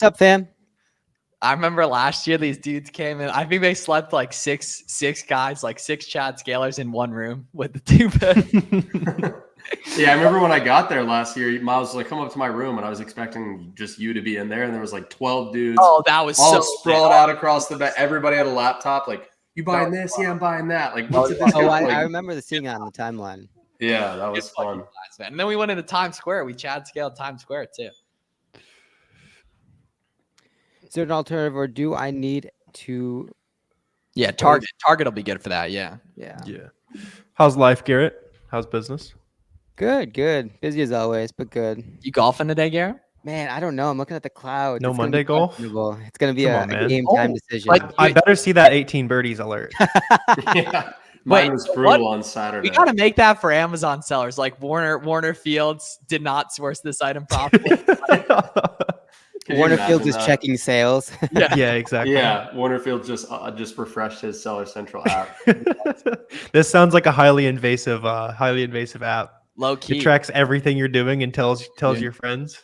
What's up, fam? I remember last year these dudes came in. I think they slept like six guys, like 6 Chad Scalers in one room with the 2 beds. Yeah, I remember when I got there last year, Miles was like, come up to my room, and I was expecting just you to be in there, and there was like 12 dudes. Oh, that was all so sprawled out across the bed. Everybody had a laptop. Like, you buying this? Yeah, I'm buying that. Like, what's it? I remember the seeing it on the timeline. Yeah, that was fun. Class, man. And then we went into Times Square. We Chad scaled Times Square too. Is there an alternative, or do I need to? Yeah, Target will be good for that. Yeah. How's life, Garrett? How's business? Good. Busy as always, but good. You golfing today, Garrett? Man, I don't know. I'm looking at the clouds. No Monday golf? It's going to be Come on, a game time decision. Like, I better see that 18 birdies alert. Yeah. Mine was brutal on Saturday. We got to make that for Amazon sellers. Like Warner Fields did not source this item properly. Warner Fields is checking sales. Yeah, exactly. Yeah, Warner Fields just refreshed his Seller Central app. This sounds like a highly invasive app. Low key. It tracks everything you're doing and tells your friends.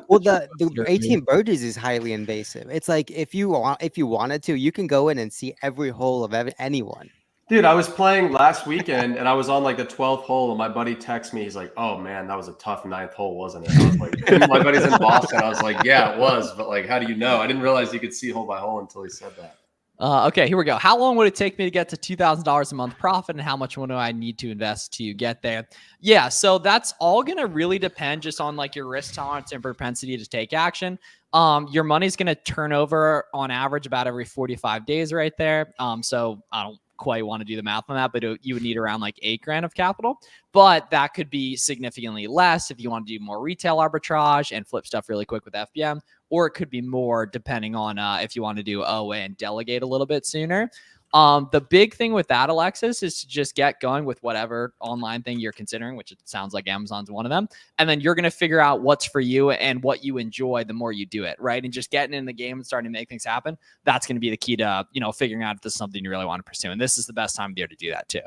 Well, the 18 birdies is highly invasive. It's like if you wanted to, you can go in and see every hole of anyone. Dude, I was playing last weekend and I was on like the 12th hole, and my buddy texts me. He's like, "Oh man, that was a tough 9th hole, wasn't it?" I was like, my buddy's in Boston. I was like, "Yeah, it was," but like, how do you know? I didn't realize you could see hole by hole until he said that. Okay, here we go. How long would it take me to get to $2,000 a month profit, and how much do I need to invest to get there? Yeah, so that's all going to really depend just on like your risk tolerance and propensity to take action. Your money's going to turn over on average about every 45 days right there. So I don't quite want to do the math on that, but you would need around like $8,000 of capital, but that could be significantly less if you want to do more retail arbitrage and flip stuff really quick with FBM, or it could be more depending on if you want to do OA and delegate a little bit sooner. The big thing with that, Alexis, is to just get going with whatever online thing you're considering, which it sounds like Amazon's one of them. And then you're going to figure out what's for you and what you enjoy the more you do it, right? And just getting in the game and starting to make things happen. That's going to be the key to, figuring out if this is something you really want to pursue. And this is the best time of year to do that too.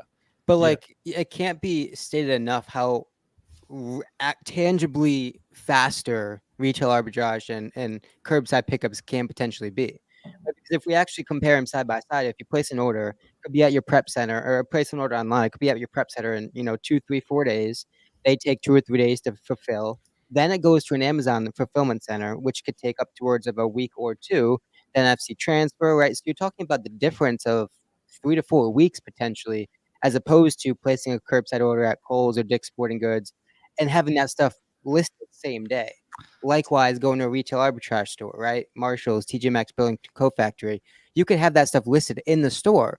But it can't be stated enough how tangibly faster retail arbitrage and curbside pickups can potentially be. Because if we actually compare them side by side, if you place an order, it could be at your prep center, or place an order online, it could be at your prep center in 2, 3, 4 days. They take 2 or 3 days to fulfill. Then it goes to an Amazon fulfillment center, which could take up towards of a week or 2. Then FC transfer, right? So you're talking about the difference of 3 to 4 weeks potentially, as opposed to placing a curbside order at Kohl's or Dick's Sporting Goods and having that stuff listed same day. Likewise, going to a retail arbitrage store, right? Marshall's, TJ Maxx, Burlington Coat Factory. You could have that stuff listed in the store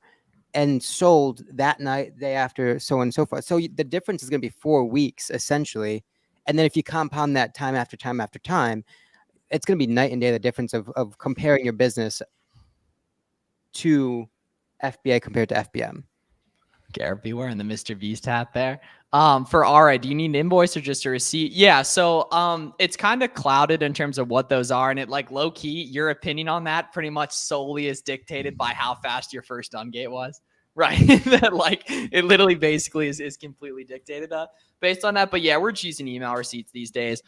and sold that night, day after, so on and so forth. So the difference is going to be 4 weeks, essentially. And then if you compound that time after time after time, it's going to be night and day, the difference of comparing your business to FBA compared to FBM. Garrett B wearing the Mr. Beast hat there. For RA, do you need an invoice or just a receipt? Yeah, so it's kind of clouded in terms of what those are, and it like low key, your opinion on that pretty much solely is dictated by how fast your first ungate was, right? That like it literally basically is completely dictated based on that. But yeah, we're just using email receipts these days.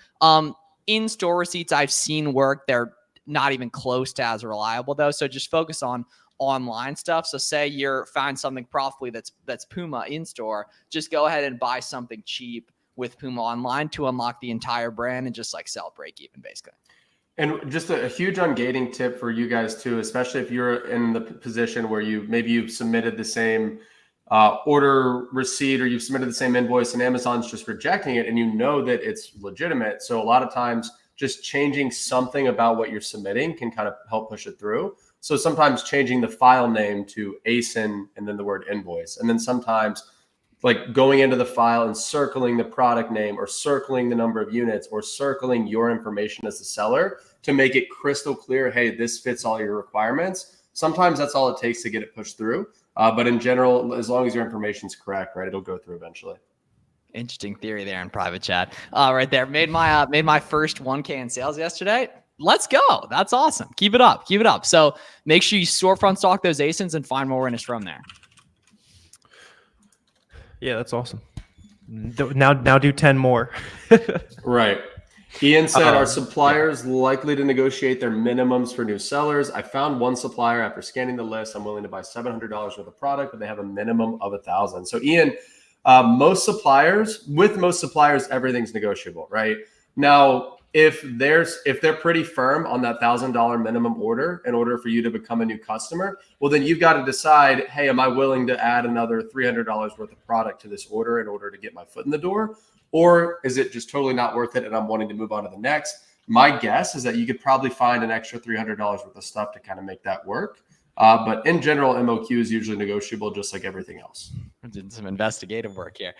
In-store receipts I've seen work. They're not even close to as reliable though. So just focus on online stuff. So say you're find something profitably that's Puma in store, just go ahead and buy something cheap with Puma online to unlock the entire brand and just like sell break even basically. And just a huge ungating tip for you guys too, especially if you're in the position where you've submitted the same order receipt, or you've submitted the same invoice and Amazon's just rejecting it, and you know that it's legitimate. So a lot of times just changing something about what you're submitting can kind of help push it through. So sometimes changing the file name to ASIN and then the word invoice. And then sometimes like going into the file and circling the product name, or circling the number of units, or circling your information as the seller to make it crystal clear, hey, this fits all your requirements. Sometimes that's all it takes to get it pushed through. But in general, as long as your information's correct, right, it'll go through eventually. Interesting theory there in private chat. Right there. Made my first 1K in sales yesterday. Let's go. That's awesome. Keep it up. Keep it up. So make sure you storefront stock those ASINs and find more winners from there. Yeah, that's awesome. Now do 10 more. Right. Ian said, Um, are suppliers likely to negotiate their minimums for new sellers? I found one supplier after scanning the list. I'm willing to buy $700 worth of product, but they have a minimum of $1,000. So Ian, most suppliers, everything's negotiable, right? Now, if they're pretty firm on that $1,000 minimum order in order for you to become a new customer, well, then you've got to decide, hey, am I willing to add another $300 worth of product to this order in order to get my foot in the door? Or is it just totally not worth it and I'm wanting to move on to the next? My guess is that you could probably find an extra $300 worth of stuff to kind of make that work. But in general, MOQ is usually negotiable, just like everything else. I did some investigative work here.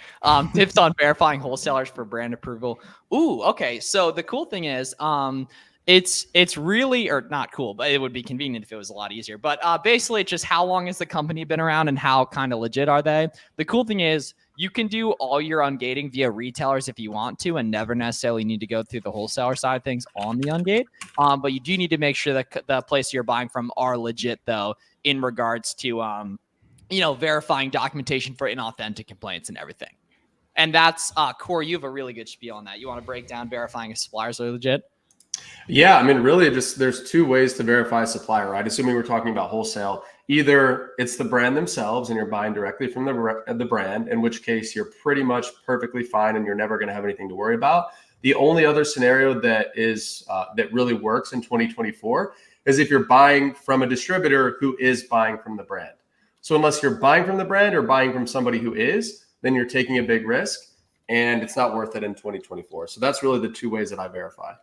Tips on verifying wholesalers for brand approval. Ooh, okay. So the cool thing is, it's really, or not cool, but it would be convenient if it was a lot easier. But basically, it's just how long has the company been around and how kind of legit are they? The cool thing is, you can do all your ungating via retailers if you want to, and never necessarily need to go through the wholesaler side of things on the ungate. But you do need to make sure that the place you're buying from are legit, though, in regards to verifying documentation for inauthentic complaints and everything. And that's Corey, you have a really good spiel on that. You want to break down verifying if suppliers are legit? Yeah, I mean, really, there's two ways to verify a supplier, right? Assuming we're talking about wholesale, either it's the brand themselves and you're buying directly from the brand, in which case you're pretty much perfectly fine and you're never going to have anything to worry about. The only other scenario that is that really works in 2024 is if you're buying from a distributor who is buying from the brand. So unless you're buying from the brand or buying from somebody who is, then you're taking a big risk and it's not worth it in 2024. So that's really the two ways that I verify.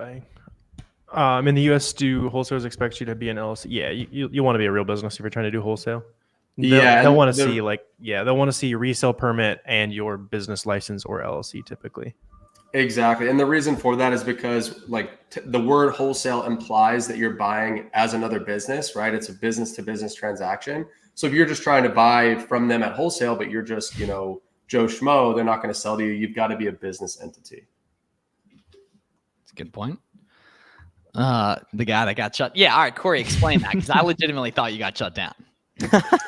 In the US, do wholesalers expect you to be an LLC? Yeah, you want to be a real business if you're trying to do wholesale. They'll want to see they'll want to see your resale permit and your business license or LLC typically. Exactly. And the reason for that is because the word wholesale implies that you're buying as another business, right? It's a business to business transaction. So if you're just trying to buy from them at wholesale, but you're just, Joe Schmo, they're not going to sell to you. You've got to be a business entity. That's a good point. The guy that got shut. Yeah. All right, Corey, explain that, because I legitimately thought you got shut down.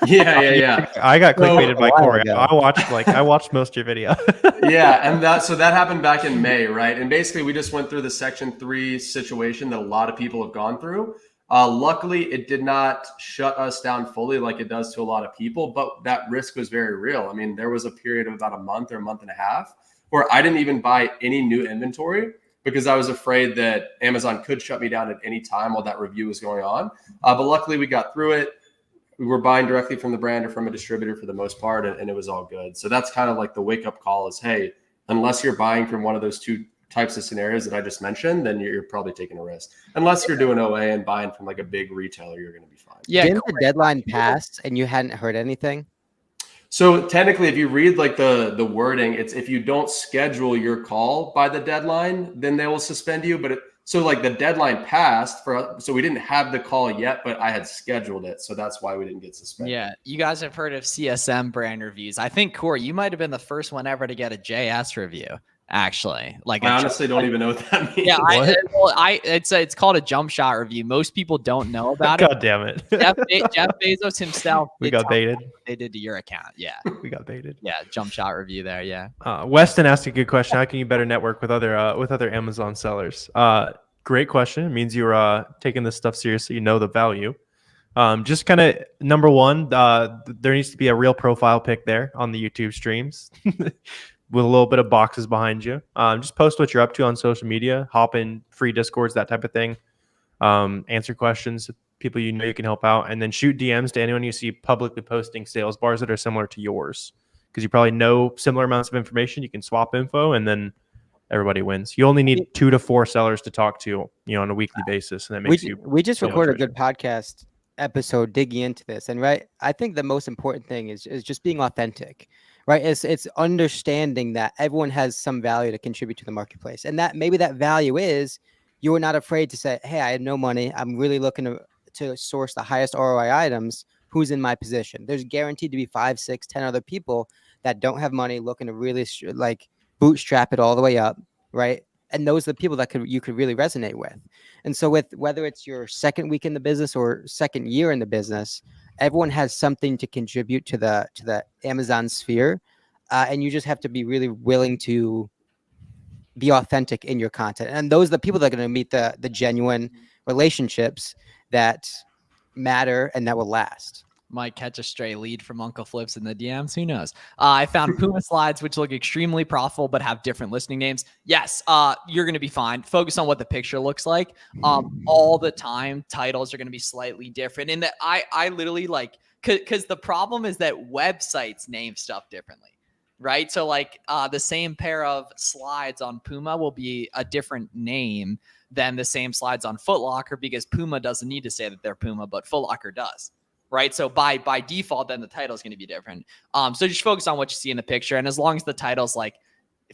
Yeah. I got clickbaited by Corey. ago. I watched most of your video. Yeah, and that happened back in May, right? And basically, we just went through the Section 3 situation that a lot of people have gone through. Luckily, it did not shut us down fully like it does to a lot of people, but that risk was very real. I mean, there was a period of about a month or a month and a half where I didn't even buy any new inventory because I was afraid that Amazon could shut me down at any time while that review was going on. But luckily, we got through it. We were buying directly from the brand or from a distributor for the most part, and it was all good. So that's kind of like the wake-up call is, hey, unless you're buying from one of those two types of scenarios that I just mentioned, then you're probably taking a risk. Unless you're doing OA and buying from like a big retailer, you're going to be fine. Yeah. Didn't the deadline pass and you hadn't heard anything? So technically, if you read like the wording, it's if you don't schedule your call by the deadline, then they will suspend you. But so like the deadline passed so we didn't have the call yet, but I had scheduled it. So that's why we didn't get suspended. Yeah. You guys have heard of CSM brand reviews. I think, Corey, you might have been the first one ever to get a JS review. Actually, I honestly don't even know what that means. Yeah, it's called a jump shot review. Most people don't know about it. God damn it. Jeff Bezos himself. We got baited. They did to your account. Yeah. We got baited. Yeah. Jump shot review there. Yeah. Weston asked a good question. How can you better network with other Amazon sellers? Great question. It means you're taking this stuff seriously. You know the value. Just kind of number one, there needs to be a real profile pic there on the YouTube streams. With a little bit of boxes behind you. Just post what you're up to on social media, hop in free Discords, that type of thing. Answer questions, people you know you can help out, and then shoot DMs to anyone you see publicly posting sales bars that are similar to yours. Because you probably know similar amounts of information. You can swap info, and then everybody wins. You only need 2 to 4 sellers to talk to, on a weekly basis, and that makes we just feel recorded a treasure. good podcast episode digging into this, and I think the most important thing is just being authentic. Right. It's understanding that everyone has some value to contribute to the marketplace. And that maybe that value is you are not afraid to say, hey, I had no money. I'm really looking to source the highest ROI items. Who's in my position? There's guaranteed to be 5, 6, 10 other people that don't have money looking to really bootstrap it all the way up. Right. And those are the people that you could really resonate with. And so with whether it's your second week in the business or second year in the business, everyone has something to contribute to the Amazon sphere, and you just have to be really willing to be authentic in your content. And those are the people that are going to meet the genuine relationships that matter and that will last. Might catch a stray lead from Uncle Flips in the DMs. Who knows? I found Puma slides, which look extremely profitable, but have different listing names. Yes, you're going to be fine. Focus on what the picture looks like. All the time, titles are going to be slightly different. And that I literally like, because the problem is that websites name stuff differently, right? So like the same pair of slides on Puma will be a different name than the same slides on Foot Locker, because Puma doesn't need to say that they're Puma, but Foot Locker does. Right. So by default, then the title is going to be different. So just focus on what you see in the picture. And as long as the title's like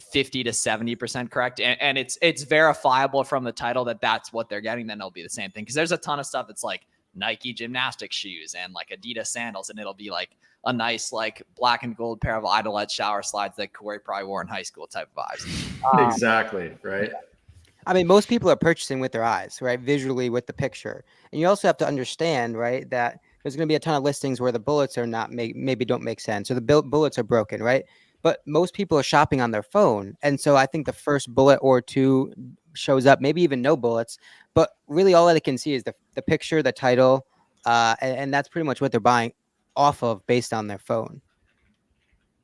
50 to 70% correct, and it's verifiable from the title that that's what they're getting, then it'll be the same thing. Because there's a ton of stuff that's like Nike gymnastics shoes and like Adidas sandals, and it'll be like a nice like black and gold pair of Idolette shower slides that Corey probably wore in high school type of vibes. Exactly. Right. I mean, most people are purchasing with their eyes, right? Visually with the picture. And you also have to understand, right, that there's going to be a ton of listings where the bullets are not maybe don't make sense, or the bullets are broken, right? But most people are shopping on their phone. And so I think the first bullet or two shows up, maybe even no bullets, but really all that they can see is the picture, the title, and that's pretty much what they're buying off of based on their phone.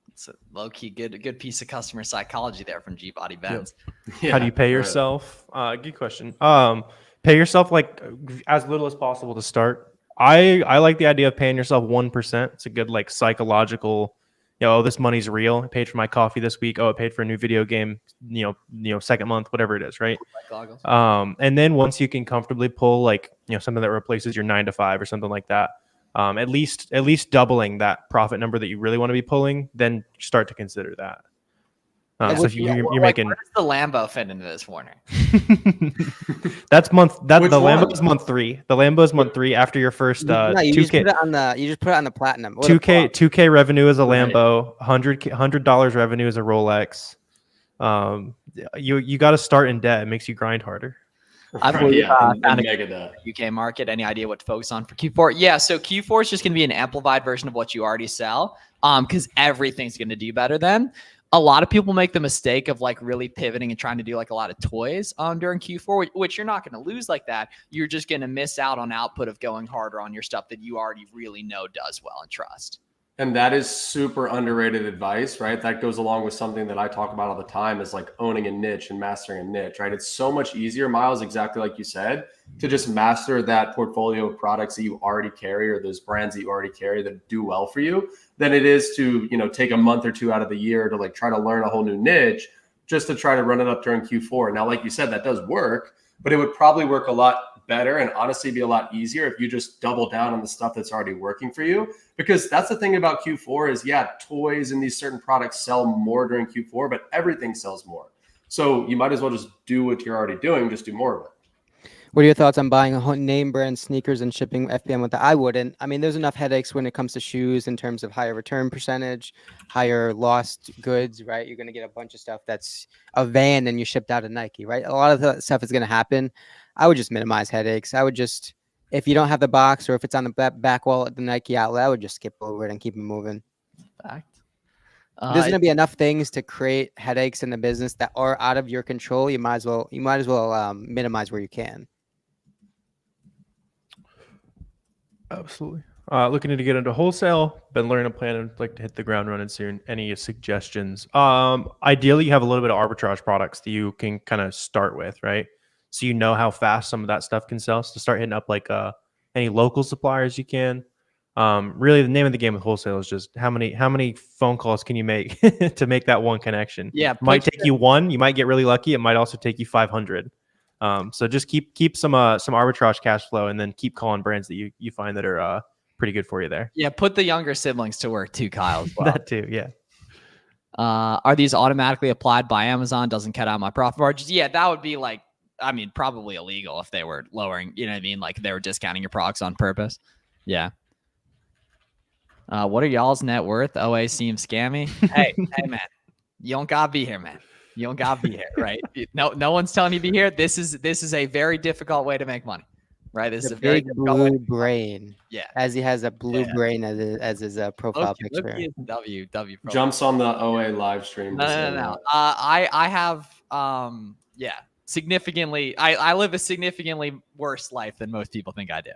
It's a low-key good piece of customer psychology there from G-Body Benz. Yeah, How do you pay yourself? Good question. Pay yourself like as little as possible to start. I like the idea of paying yourself 1%. It's a good like psychological, oh, this money's real. I paid for my coffee this week. Oh, I paid for a new video game, second month, whatever it is, right? And then once you can comfortably pull like, something that replaces your 9 to 5 or something like that, at least doubling that profit number that you really want to be pulling, then start to consider that. So if you're making, where does the Lambo fit into this, Warner? that's month. That Which the one? Lambo is month 3. The Lambo is month 3 after your first No, you just 2K. put it on the platinum. Or the 2K revenue is a Right. Lambo. $100 revenue is a Rolex. You got to start in debt. It makes you grind harder. I believe and found a mega that. UK market. Any idea what to focus on for Q4? Yeah, so Q4 is just going to be an amplified version of what you already sell, because everything's going to do better then. A lot of people make the mistake of like really pivoting and trying to do like a lot of toys during Q4, which you're not going to lose like that. You're just going to miss out on output of going harder on your stuff that you already really know does well and trust. And that is super underrated advice, right? That goes along with something that I talk about all the time, is like owning a niche and mastering a niche, right? It's so much easier, Miles, exactly like you said, to just master that portfolio of products that you already carry, or those brands that you already carry that do well for you, than it is to, take a month or two out of the year to like try to learn a whole new niche just to try to run it up during Q4. Now, like you said, that does work, but it would probably work a lot better and honestly be a lot easier if you just double down on the stuff that's already working for you. Because that's the thing about Q4 is, yeah, toys and these certain products sell more during Q4, but everything sells more. So you might as well just do what you're already doing, just do more of it. What are your thoughts on buying a whole name brand sneakers and shipping FBM with that? I wouldn't. I mean, there's enough headaches when it comes to shoes in terms of higher return percentage, higher lost goods, right? You're going to get a bunch of stuff that's a van and you shipped out of Nike, right? A lot of that stuff is going to happen. I would just minimize headaches. I would just, if you don't have the box or if it's on the back wall at the Nike outlet, I would just skip over it and keep it moving. Fact. There's going to be enough things to create headaches in the business that are out of your control. You might as well minimize where you can. Absolutely. Looking to get into wholesale, been learning a plan and like to hit the ground running soon. Any suggestions? Ideally, you have a little bit of arbitrage products that you can kind of start with, right? So you know how fast some of that stuff can sell. So start hitting up like any local suppliers you can. Really, the name of the game with wholesale is just how many phone calls can you make to make that one connection. Yeah, It might take you one. You might get really lucky. It might also take you 500. So just keep some arbitrage cash flow, and then keep calling brands that you find that are pretty good for you there. Yeah, put the younger siblings to work too, Kyle. As well. That too, yeah. Are these automatically applied by Amazon? Doesn't cut out my profit margins. Yeah, that would be like, I mean, probably illegal if they were lowering, you know what I mean? Like they were discounting your products on purpose. Yeah. What are y'all's net worth? OA seems scammy. Hey, man, you don't gotta be here, man. You don't gotta be here, right? No one's telling you to be here. This is a very difficult way to make money, right? This is a very big difficult way blue to- brain. Yeah. As he has a blue brain as his profile picture. W profile. Jumps on the OA live stream. No. I have Yeah, significantly. I live a significantly worse life than most people think I do.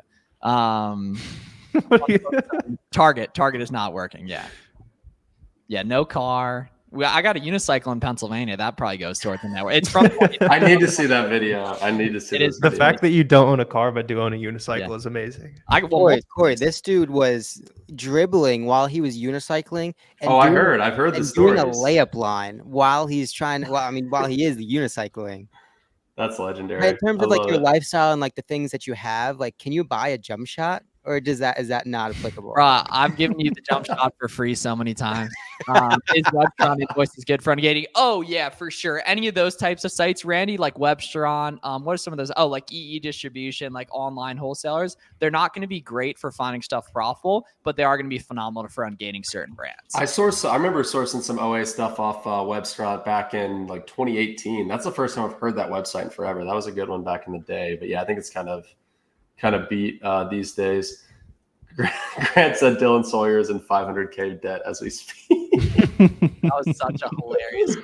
What do you- Target is not working. Yeah, no car. I got a unicycle in Pennsylvania. That probably goes towards the network. It's from I need to see that video. I need to see It this is- the video. fact that you don't own a car but do own a unicycle Yeah. is amazing. Corey, this dude was dribbling while he was unicycling and Oh, doing, I've heard the and doing a stories. layup line while he's trying. Well, I mean, while he is unicycling. That's legendary. Right, in terms I of like love your it. lifestyle and like the things that you have, like, can you buy a jump shot, or is that not applicable? Bruh, I've given you the jump shot for free so many times. Is Webstron invoices good for ungating? Oh yeah, for sure. Any of those types of sites, Randy, like Webstron. What are some of those? Oh, like EE distribution, like online wholesalers. They're not going to be great for finding stuff profitable, but they are going to be phenomenal for ungating certain brands. I remember sourcing some OA stuff off Webstron back in like 2018. That's the first time I've heard that website in forever. That was a good one back in the day. But yeah, I think it's kind of beat these days. Grant said Dylan Sawyer is in 500K debt as we speak. That was such a hilarious.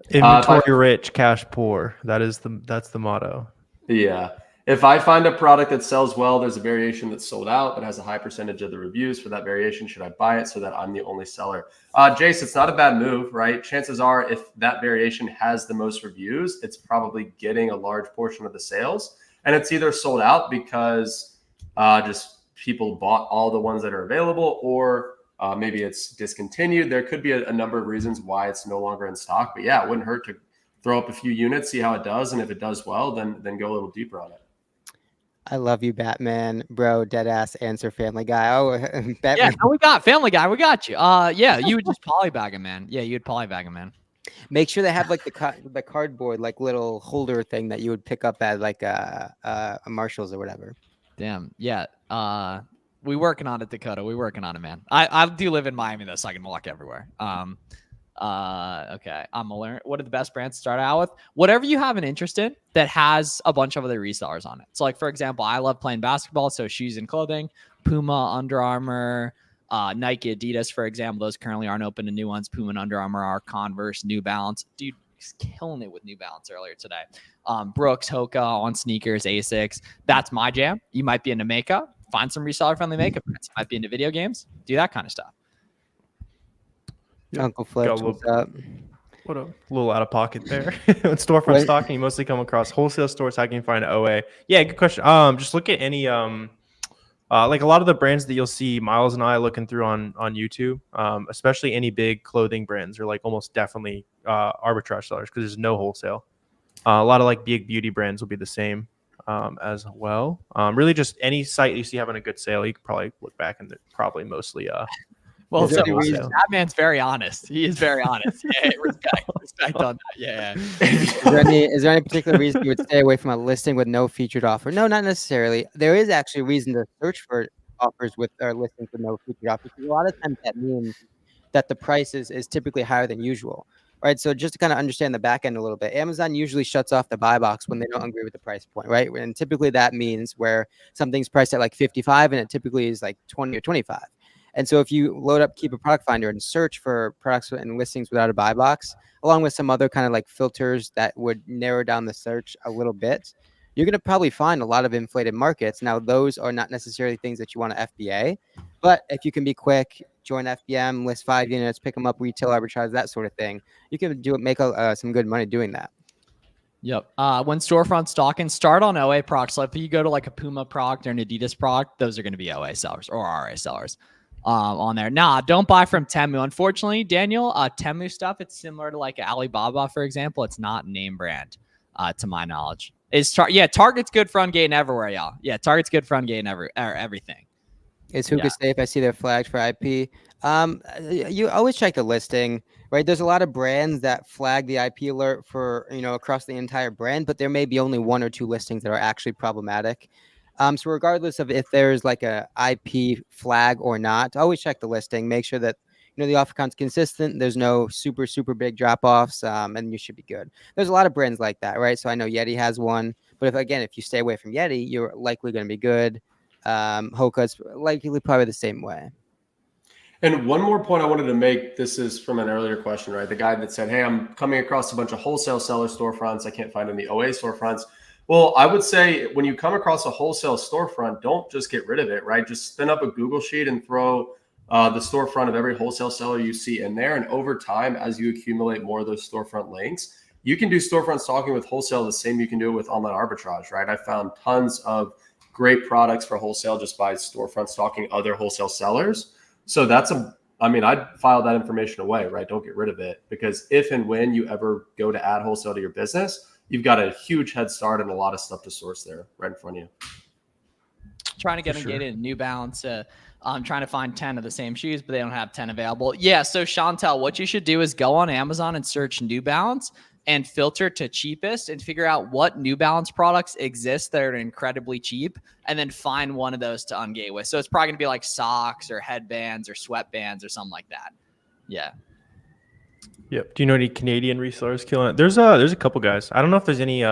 Inventory rich, cash poor. That's the motto. Yeah. If I find a product that sells well, there's a variation that's sold out but has a high percentage of the reviews for that variation. Should I buy it so that I'm the only seller? Jace, it's not a bad move, right? Chances are if that variation has the most reviews, it's probably getting a large portion of the sales. And it's either sold out because just people bought all the ones that are available, or maybe it's discontinued. There could be a number of reasons why it's no longer in stock. But yeah, it wouldn't hurt to throw up a few units, see how it does. And if it does well, then go a little deeper on it. I love you, Batman, bro. Deadass answer, Family Guy. Oh, Batman. Yeah, no, we got Family Guy. We got you. Yeah, you would just polybag him, man. Yeah, you'd polybag him, man. Make sure they have like the cardboard like little holder thing that you would pick up at like a Marshalls or whatever. Damn. Yeah. We working on it, Dakota. We working on it, man. I do live in Miami though, so I can walk everywhere. Okay. I'm gonna learn. What are the best brands to start out with? Whatever you have an interest in that has a bunch of other resellers on it. So, like for example, I love playing basketball, so shoes and clothing, Puma, Under Armour, Nike, Adidas, for example. Those currently aren't open to new ones. Puma and Under Armour are. Converse, New Balance. Dude, he's killing it with New Balance earlier today. Brooks, Hoka on sneakers, Asics. That's my jam. You might be into makeup. Find some reseller-friendly makeup brands. You might be into video games. Do that kind of stuff. Yeah. Uncle Fletch, what's up? What a little out of pocket there. When storefront Wait. stocking, you mostly come across wholesale stores. How can you find OA? Yeah, good question. Just look at any like a lot of the brands that you'll see Miles and I looking through on YouTube, especially any big clothing brands are like almost definitely arbitrage sellers because there's no wholesale. A lot of like big beauty brands will be the same as well. Really, just any site you see having a good sale, you can probably look back and they're probably mostly Well, Is there so any reason- that man's very honest. He is very honest. Yeah, respect on that. Yeah. Is there any particular reason you would stay away from a listing with no featured offer? No, not necessarily. There is actually a reason to search for offers with or listings with no featured offer, because a lot of times that means that the price is typically higher than usual. Right. So just to kind of understand the back end a little bit, Amazon usually shuts off the buy box when they don't agree with the price point. Right. And typically that means where something's priced at like 55 and it typically is like 20 or 25. And so if you load up Keep a Product Finder and search for products and listings without a buy box, along with some other kind of like filters that would narrow down the search a little bit, you're going to probably find a lot of inflated markets. Now, those are not necessarily things that you want to FBA, but if you can be quick, join FBM, list 5 units, pick them up, retail arbitrage, that sort of thing, you can make some good money doing that. Yep. When storefront stocking, start on OA products. So if you go to like a Puma product or an Adidas product, those are going to be OA sellers or RA sellers. On there. Nah, don't buy from Temu. Unfortunately, Daniel, Temu stuff, it's similar to like Alibaba, for example. It's not name brand, to my knowledge. Target's good for ungating everywhere, y'all. Yeah, Target's good for ungating everything. Is Hookah safe? I see they're flagged for IP. You always check the listing, right? There's a lot of brands that flag the IP alert for, across the entire brand, but there may be only 1 or 2 listings that are actually problematic. So regardless of if there's like a IP flag or not, always check the listing. Make sure that the offer count's consistent. There's no super big drop-offs, and you should be good. There's a lot of brands like that, right? So I know Yeti has one, but if you stay away from Yeti, you're likely going to be good. Hoka's likely probably the same way. And one more point I wanted to make, this is from an earlier question, right? The guy that said, hey, I'm coming across a bunch of wholesale seller storefronts. I can't find any OA storefronts. Well, I would say when you come across a wholesale storefront, don't just get rid of it, right? Just spin up a Google sheet and throw the storefront of every wholesale seller you see in there. And over time, as you accumulate more of those storefront links, you can do storefront stalking with wholesale the same you can do it with online arbitrage, right? I found tons of great products for wholesale just by storefront stalking other wholesale sellers. So I'd file that information away, right? Don't get rid of it, because if and when you ever go to add wholesale to your business, you've got a huge head start and a lot of stuff to source there right in front of you. Trying to get engaged in New Balance. I'm trying to find 10 of the same shoes, but they don't have 10 available. Yeah. So Chantel, what you should do is go on Amazon and search New Balance and filter to cheapest and figure out what New Balance products exist that are incredibly cheap, and then find one of those to ungate with. So it's probably gonna be like socks or headbands or sweatbands or something like that. Yeah. Yep. Do you know any Canadian resellers killing it? There's a couple guys. I don't know if there's any.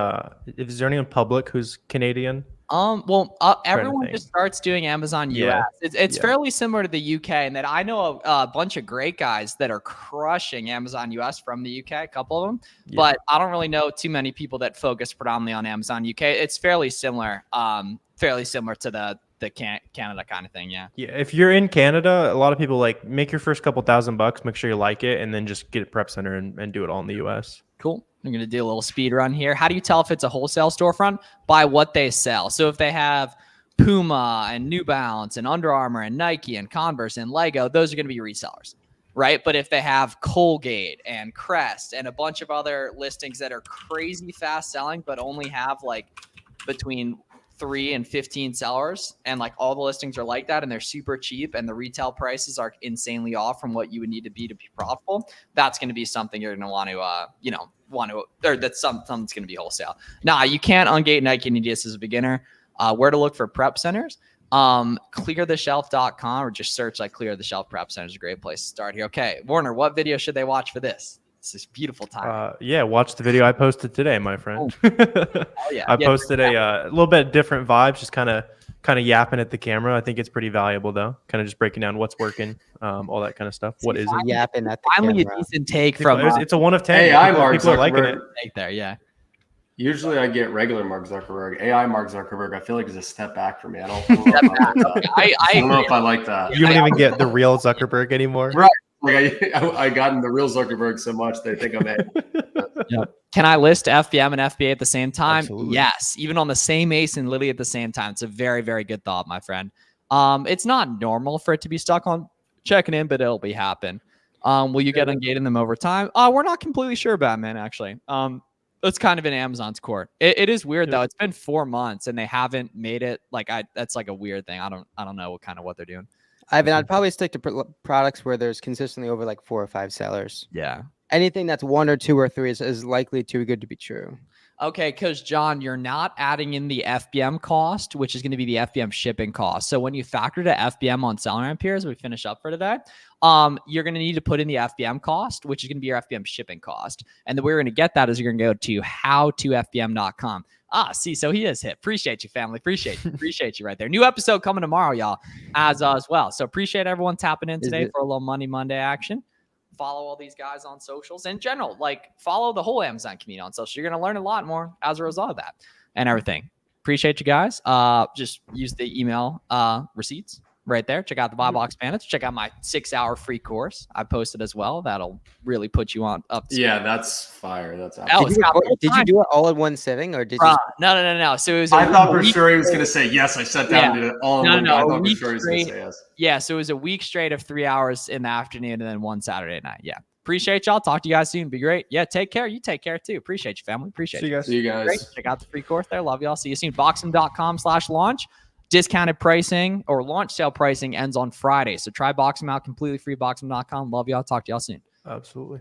Is there anyone public who's Canadian? Everyone just starts doing Amazon US. Yeah. It's fairly similar to the UK, and that I know a bunch of great guys that are crushing Amazon US from the UK, a couple of them, but I don't really know too many people that focus predominantly on Amazon UK. It's fairly similar to the Canada kind of thing. Yeah. Yeah. If you're in Canada, a lot of people like make your first couple $1,000, make sure you like it, and then just get a Prep Center and do it all in the US. Cool. I'm going to do a little speed run here. How do you tell if it's a wholesale storefront? By what they sell. So if they have Puma and New Balance and Under Armour and Nike and Converse and Lego, those are going to be resellers, right? But if they have Colgate and Crest and a bunch of other listings that are crazy fast selling, but only have like between 3 and 15 sellers, and like all the listings are like that, and they're super cheap, and the retail prices are insanely off from what you would need to be profitable, that's going to be something you're going to want to, or that's something's going to be wholesale. Nah, you can't ungate Nike and Adidas as a beginner. Where to look for prep centers? Cleartheshelf.com, or just search like Clear the Shelf Prep Center is a great place to start here. Okay, Warner, what video should they watch for this? It's this beautiful time. Yeah, watch the video I posted today, my friend. Yeah. I posted a little bit different vibes, just kind of yapping at the camera. I think it's pretty valuable though. Kind of just breaking down what's working, all that kind of stuff. What is it? Yapping at the Finally, camera. a decent take from It's a 1 of 10. AI Mark People are liking it. take there. Yeah. Usually I get regular Mark Zuckerberg. AI Mark Zuckerberg, I feel like is a step back for me. I don't know if I like that. You don't even get the real Zuckerberg anymore. Right. Like I gotten the real Zuckerberg so much they think I'm it. Can I list FBM and FBA at the same time? Absolutely. Yes. Even on the same ace and Lily at the same time. It's a very, very good thought, my friend. It's not normal for it to be stuck on checking in, but it'll be happen. Will you get ungated them over time? We're not completely sure about, man, actually. It's kind of in Amazon's court. It is weird though. It's been 4 months and they haven't made it that's like a weird thing. I don't know what they're doing. Ivan, I'd probably stick to products where there's consistently over like 4 or 5 sellers. Yeah. Anything that's 1 or 2 or 3 is likely too good to be true. Okay, because John, you're not adding in the FBM cost, which is going to be the FBM shipping cost. So when you factor the FBM on SellerAmp here, as we finish up for today, you're going to need to put in the FBM cost, which is going to be your FBM shipping cost. And the way you're going to get that is you're going to go to howtofbm.com. See, so he is hit. Appreciate you, family. Appreciate you right there. New episode coming tomorrow, y'all, as well. So appreciate everyone tapping in today for a little Money Monday action. Follow all these guys on socials in general, like follow the whole Amazon community on social. You're going to learn a lot more as a result of that and everything. Appreciate you guys. Just use the email receipts right there. Check out the Buy Box Bandits. Check out my 6-hour free course I posted as well. That'll really put you on up. Yeah, that's fire. That's Did you do it all in one sitting, or did you? No. So it was. I thought for sure he was going to say yes. I sat down and did it all in one. No. I thought for sure he was going to say yes. Yeah, so it was a week straight of 3 hours in the afternoon and then 1 Saturday night. Yeah. Appreciate y'all. Talk to you guys soon. Be great. Yeah, take care. You take care too. Appreciate you, family. Appreciate you. See you guys. Great. Check out the free course there. Love y'all. See you soon. Boxem.com/launch. Discounted pricing or launch sale pricing ends on Friday. So try Boxem out completely free. Boxem.com. Love y'all. Talk to y'all soon. Absolutely.